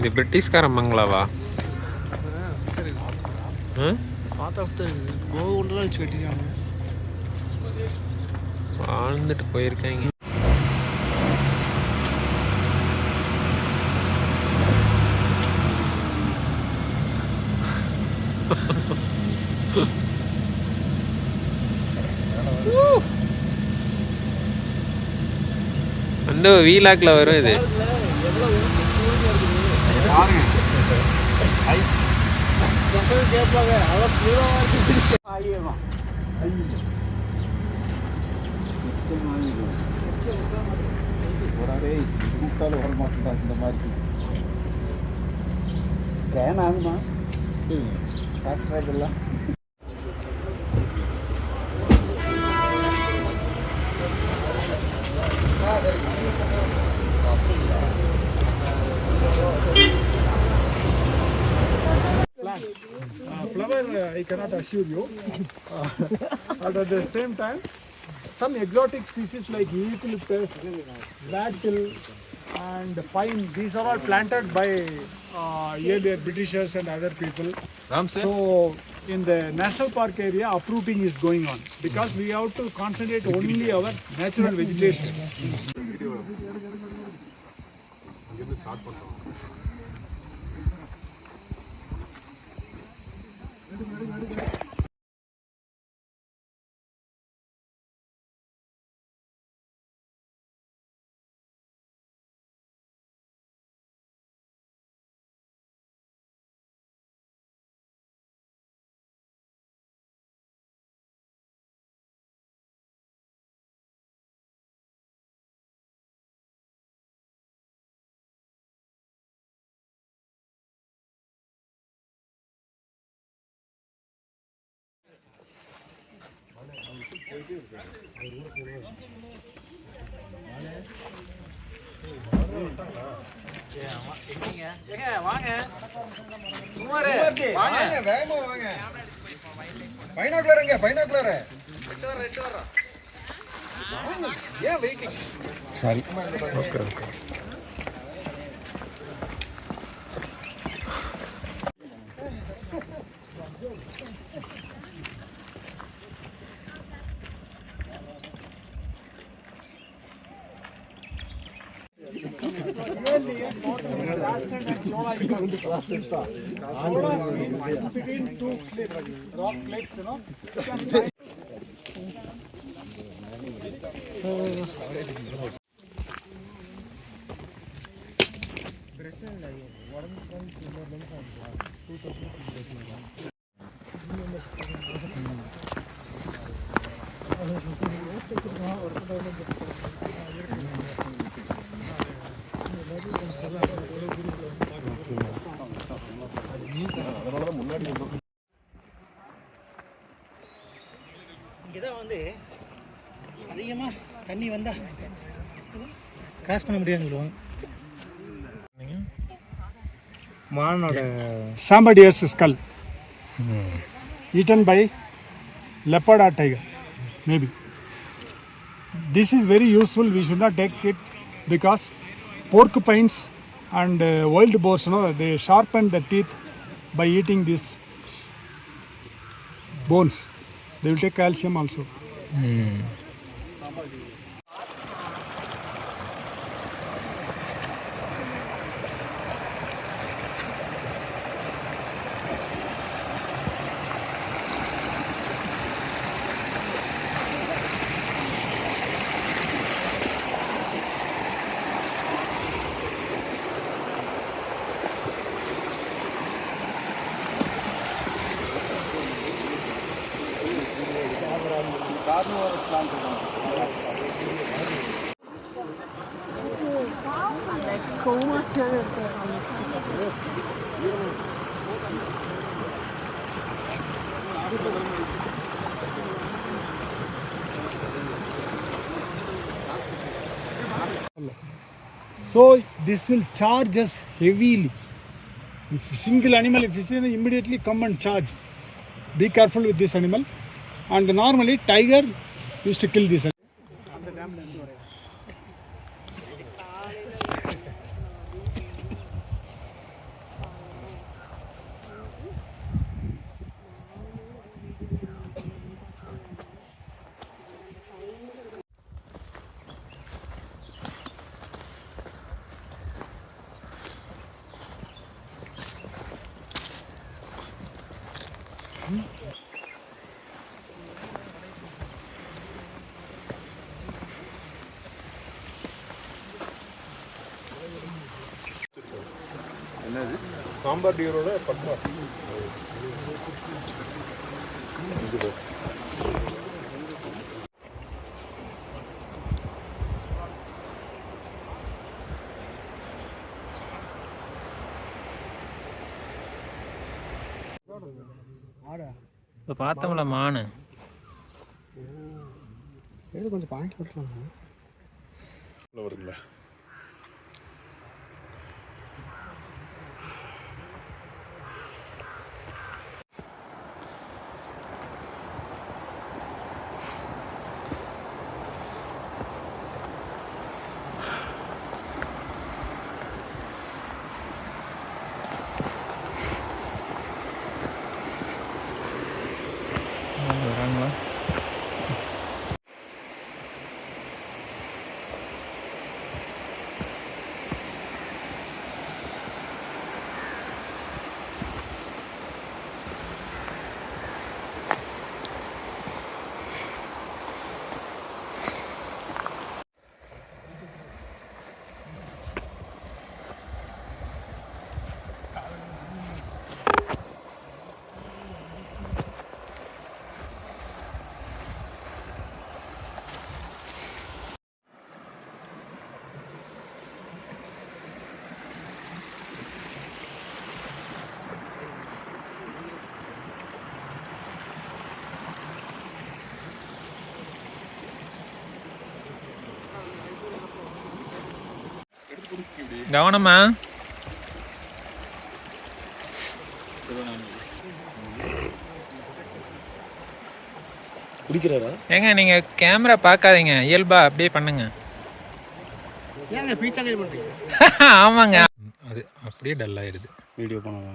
இது பிரிட்டிஷ்கார பங்களாவா? வாழ்ந்துட்டு போயிருக்காங்க. அந்த வீலாக்ல வரும் இது. ஸ்கேன் ஆகுமா? இதெல்லாம் flower I cannot assure you. But at the same time, some exotic species like eucalyptus, blacktail, and pine, these are all planted by earlier Britishers and other people. So in the national park area, uprooting is going on because we have to concentrate only our natural vegetation. சரி, okay okay. Between two cliffs, rock cliffs, you know. இங்கதான் வந்து அதிகமாக தண்ணி வந்தால் cross பண்ண முடியாதுன்னு சொல்லுவாங்க. மானோட sambar deer's skull eaten by leopard or tiger, maybe. This is very useful. We should not take it because porcupines and wild boars, they sharpen the teeth by eating these bones. They will take calcium also. So this will charge us heavily. If single animal, if you see, immediately come and charge. Be careful with this animal. And normally tiger used to kill this animal. என்னது சாம்பார் டியரோட பட்டா இப்போ பார்த்தோம்ல மானு எடுத்து கொஞ்சம் point விட்டுலாம் வருங்களா வராங்களா? கவனமா. குடிக்கிறாரா? ஏங்க நீங்க கேமரா பார்க்காதீங்க, இயல்பா அப்படியே பண்ணுங்க. ஏங்க பீச்சாங்க பண்றீங்க? ஆமாங்க, அது அப்படியே டல் ஆயிடுது. வீடியோ பண்ணவா?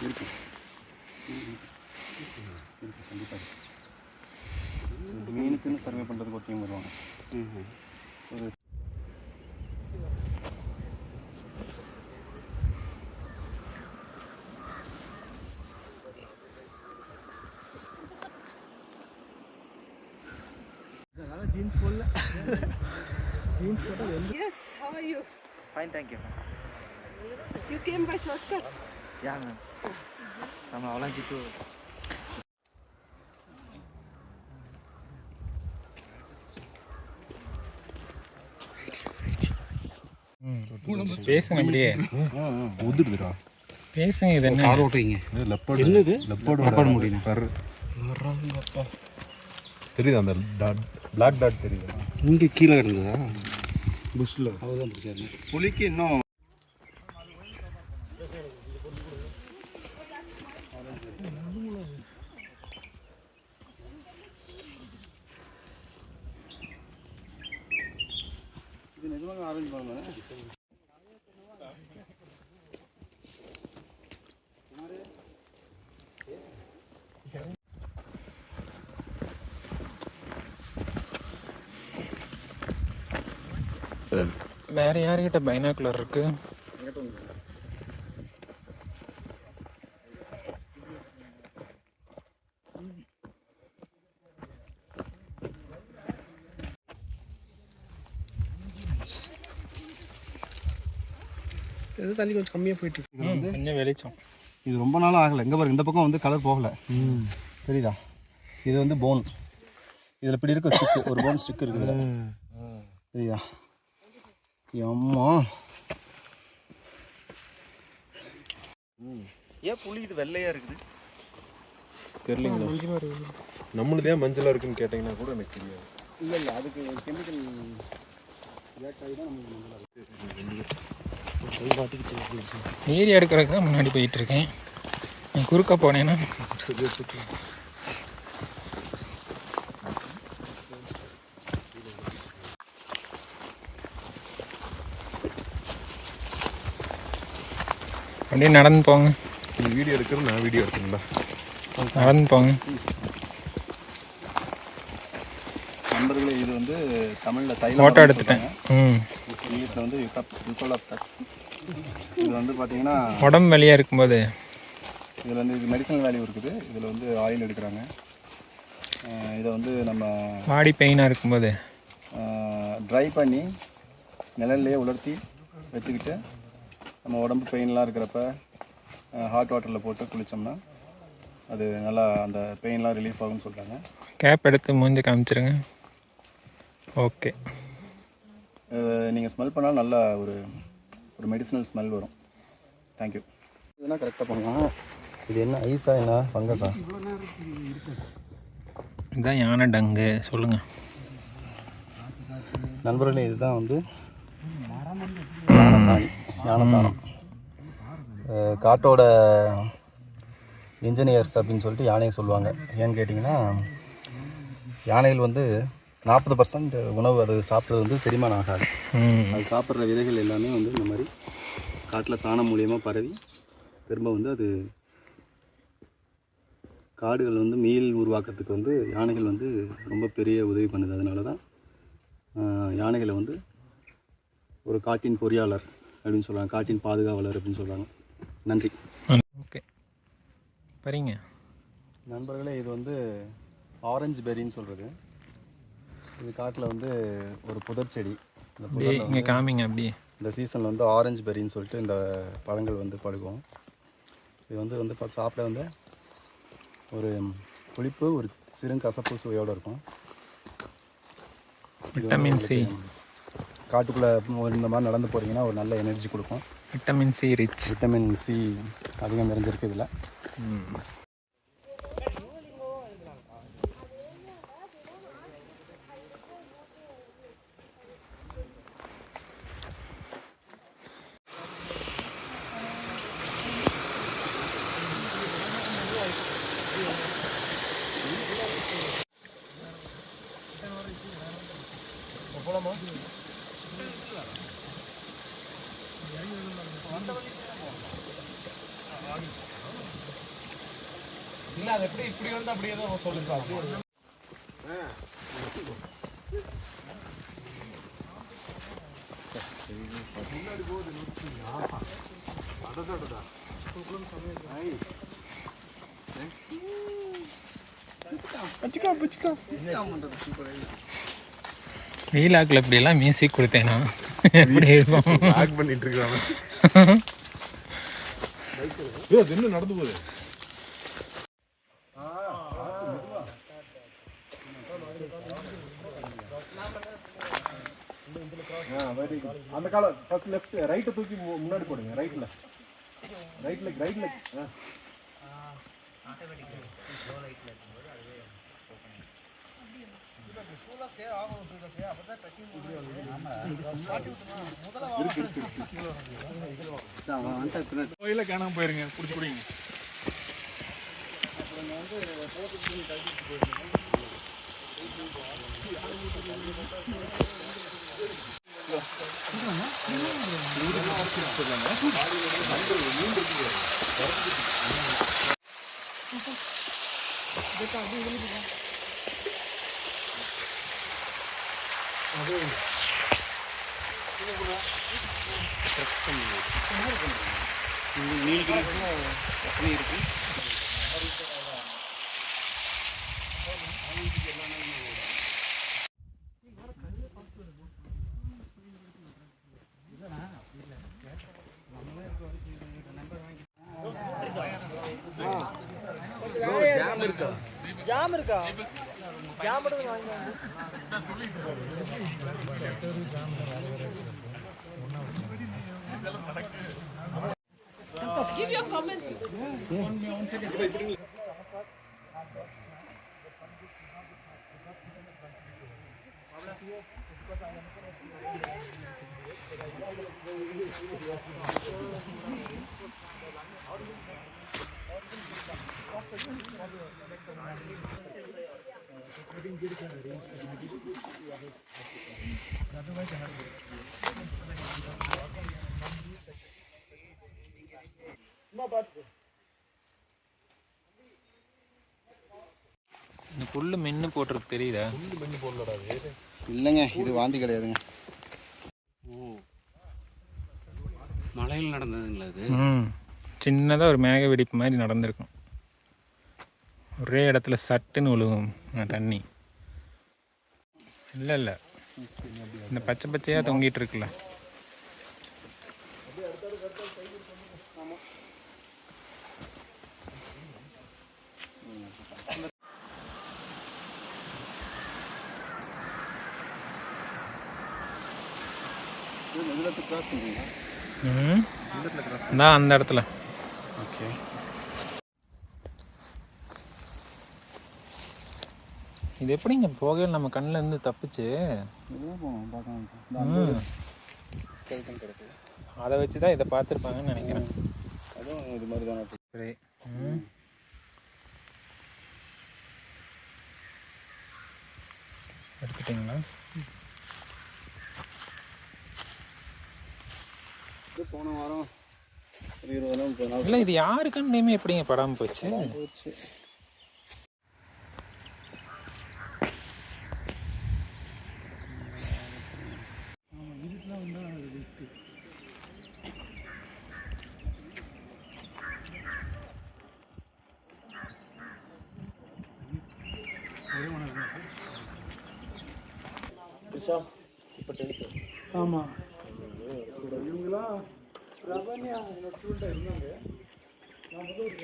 இருக்கு கண்டிப்பாக மீனுக்குன்னு சர்வே பண்ணுறதுக்கு ஒரு டீம் வருவாங்க. ஒரு ஜீன்ஸ் போடல. ஜீன்ஸ் போட்டால் Yes, how are you? Fine, thank you. You came by shortcut. Yeah, ma'am. Sama orang gitu. பேசுங்க அப்படியே, ஊதுடுதுடா. பேசுங்க. இது என்ன கார் ஓட்டுறீங்க? லெப்பர்டு. என்னது? லெப்பர்டு முடியும். வர்றாங்கப்பா. தெரியுதா அந்த டாட், பிளாக் டாட் தெரியுதா? இங்கே கீழே கிடந்ததா புஷ்ல? அதுதான் பிடிச்சாரு. புலிக்கு இன்னும் இது நிஜமாக ஆரஞ்சு பண்ணல. வேற யாருக்கிட்ட பைனாக்குலர் இருக்கு? இது தண்ணி கொஞ்சம் கம்மியாக போயிட்டு இருக்கு. கொஞ்சம் வெளிச்சம். இது ரொம்ப நாளும் ஆகலை. எங்கே பாருங்க, இந்த பக்கம் வந்து கலர் போகலை. தெரியுதா? இது வந்து போன். இதில் இப்படி இருக்கும் ஸ்டிக்கு, ஒரு போன் ஸ்டிக் இருக்குது இதில். தெரியுதா? அம்மா ஏன் புளி இது வெள்ளையாக இருக்குது? தெரியலங்களா? நம்மளுது ஏன் மஞ்சளாக இருக்குன்னு கேட்டிங்கன்னா கூட எனக்கு தெரியாது. இல்லை இல்லை, அதுக்கு கெமிக்கல் ரியாக்ட் ஆகி தான் நமக்கு மஞ்சளாக ஏரியா எடுக்கிறதுக்கு தான் முன்னாடி போயிட்டு இருக்கேன். நீ குறுக்க போனேன்னா அப்படியே நடந்து போங்க, நீ வீடியோ எடுக்கிறது நான் வீடியோ எடுத்துக்கணும்டா. நடந்து போங்க. நண்பர்களே, இது வந்து தமிழில் தைலம் ஃபோட்டோ மரம்னு எடுத்துட்டேன். சொல்றாங்க. ம். இங்கிலீஷில் வந்து யூகாலிப்டஸ். இது வந்து பார்த்தீங்கன்னா உடம்பு வலியாக இருக்கும்போது இதில் வந்து இது மெடிசனல் வேல்யூ இருக்குது. இதில் வந்து ஆயில் எடுக்கிறாங்க. இதை வந்து நம்ம பாடி பெயினாக இருக்கும்போது ட்ரை பண்ணி நிழல்லையே உலர்த்தி வச்சுக்கிட்டு நம்ம உடம்பு பெயின்லாம் இருக்கிறப்ப ஹாட் வாட்டரில் போட்டு குளித்தோம்னா அது நல்லா அந்த பெயின்லாம் ரிலீஃப் ஆகும்னு சொல்கிறாங்க. கேப் எடுத்து மூஞ்சி காமிச்சிருங்க. ஓகே. நீங்கள் ஸ்மெல் பண்ணால் நல்லா ஒரு மெடிசினல் ஸ்மெல் வரும். தேங்க்யூ. இதெல்லாம் கரெக்டாக பண்ணலாம். இது என்ன ஐஸா என்ன ஃபங்கஸா? இதுதான் யானை டங்கு. சொல்லுங்கள் நண்பர்களே, இதுதான் வந்து யானை சாணம். காட்டோட இன்ஜினியர்ஸ் அப்படின்னு சொல்லிட்டு யானையை சொல்லுவாங்க. ஏன்னு கேட்டிங்கன்னா, யானைகள் வந்து 40% உணவு அது சாப்பிட்றது வந்து செரிமானம் ஆகாது. அது சாப்பிட்ற விதைகள் எல்லாமே வந்து இந்த மாதிரி காட்டில் சாணம் மூலியமாக பரவி திரும்ப வந்து அது காடுகள் வந்து மீள் உருவாக்கத்துக்கு வந்து யானைகள் வந்து ரொம்ப பெரிய உதவி பண்ணுது. அதனால தான் யானைகளை வந்து ஒரு காட்டின் பொறியாளர் அப்படின்னு சொல்கிறாங்க, காட்டின் பாதுகாவலர் அப்படின்னு சொல்கிறாங்க. நன்றி. ஓகே, சரிங்க நண்பர்களே. இது வந்து ஆரஞ்சு பெரின்னு சொல்கிறது. இது காட்டில் வந்து ஒரு புதர் செடி. இந்த அப்படியே இங்கே காமிங்க. அப்படியே இந்த சீசனில் வந்து ஆரஞ்சு பெரின்னு சொல்லிட்டு இந்த பழங்கள் வந்து பழுகும். இது வந்து இப்போ சாப்பிட வந்து ஒரு புளிப்பு, ஒரு சிறு கசப்பு சுவையோடு இருக்கும். Vitamin C. காட்டுக்குள்ளே இந்த மாதிரி நடந்து போகிறீங்கன்னா ஒரு நல்ல எனர்ஜி கொடுக்கும். Vitamin C rich. Vitamin C அதிகம் நிறைஞ்சிருக்கு இதில். இல்லை, அது எப்படி இப்படி வந்து அப்படியே தான் சொல்லுங்க. வீலாக்கில் இப்படியெல்லாம் மியூசிக் கொடுத்தேன்னா எப்படி இருக்கும்? பேக் பண்ணிட்டு இருக்காங்க. அது என்ன நடந்து போகுது? அந்த காலம் ஃபர்ஸ்ட் லெஃப்ட் ரைட்டை தூக்கி முன்னாடி போடுங்க. ரைட்டில் கோயில காணாம போயிருங்க, பிடிச்சி பிடிங்க. ஜாம் இருக்கா? ஜாம் மட்டும் வாங்கி Give your comments. இந்த புல்லு மென்று போட்டிருக்கு தெரியுதா? இல்லைங்க, இது வாந்தி கிடையாதுங்க. மலையில் நடந்ததுங்களா இது? சின்னதாக ஒரு மேக வெடிப்பு மாதிரி நடந்திருக்கும். ஒரே இடத்துல சட்டுன்னு விழுகும் தண்ணி. இல்லை இல்லை, இந்த பச்சை பச்சையாக தொங்கிட்டு இருக்குல்ல, தான் அந்த இடத்துல. ஓகே, இது எப்படிங்க போகையில் நம்ம கண்ணில் இருந்து தப்பிச்சு? இதுதான் போகணும் பார்க்கலாம். அதை வச்சு தான் இதை பார்த்துருப்பாங்கன்னு நினைக்கிறேன். அதுவும் இது மாதிரி தானே. சரி, எடுத்துட்டிங்களா? இது போன வாரம் ஒரு 20 நாள் 30 நாள் இல்லை, இது யாரு கண்ணுலையுமே எப்படிங்க படாமல் போச்சு? போச்சு. ஆமாம், இவங்களாம் பிரபன்யா என்னோட ஸ்டூடெண்ட்டாக இருந்தாங்க. நான் வந்து ஒரு